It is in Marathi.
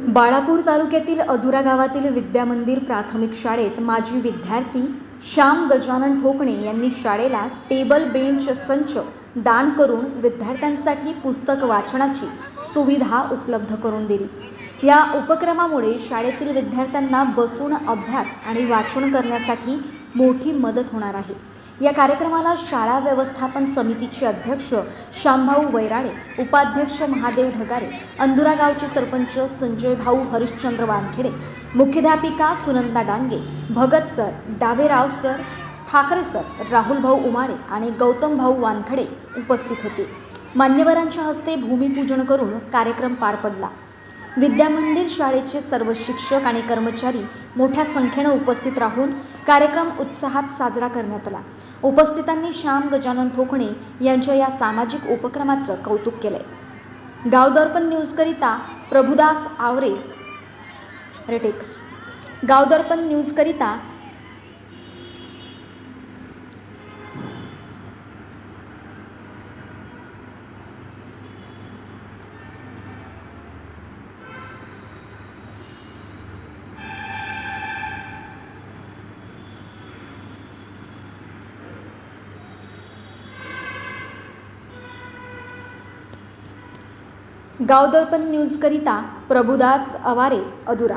बाळापूर तालुक्यातील अधुरा गावातील विद्यामंदिर प्राथमिक शाळेत माजी विद्यार्थी श्याम गजानन ठोकणे यांनी शाळेला टेबल बेंच संच दान करून विद्यार्थ्यांसाठी पुस्तक वाचनाची सुविधा उपलब्ध करून दिली। या उपक्रमामुळे शाळेतील विद्यार्थ्यांना बसून अभ्यास आणि वाचन करण्यासाठी मोठी मदत होणार आहे। या कार्यक्रमाला शाळा व्यवस्थापन समितीचे अध्यक्ष शामभाऊ वैराळे, उपाध्यक्ष महादेव ढगारे, अंधुरा गावचे सरपंच संजय भाऊ हरिश्चंद्र वानखेडे, मुख्याध्यापिका Sunanda Dange, Bhagat sir, Daverao sir, Thackeray sir, Rahul bhau Umale आणि गौतम भाऊ वानखडे उपस्थित होते। मान्यवरांच्या हस्ते भूमिपूजन करून कार्यक्रम पार पडला। विद्यामंदिर शाळेचे सर्व शिक्षक आणि कर्मचारी मोठ्या संख्येने उपस्थित राहून कार्यक्रम उत्साहात साजरा करण्यात आला। उपस्थितांनी श्याम गजानन ठोकणे यांच्या या सामाजिक उपक्रमाचं कौतुक केले। गावदर्पण न्यूज करिता प्रभुदास आवरे रेटेक। गावदर्पण न्यूज करिता गावदर्पण न्यूज करिता प्रभुदास आवारे, अधुरा।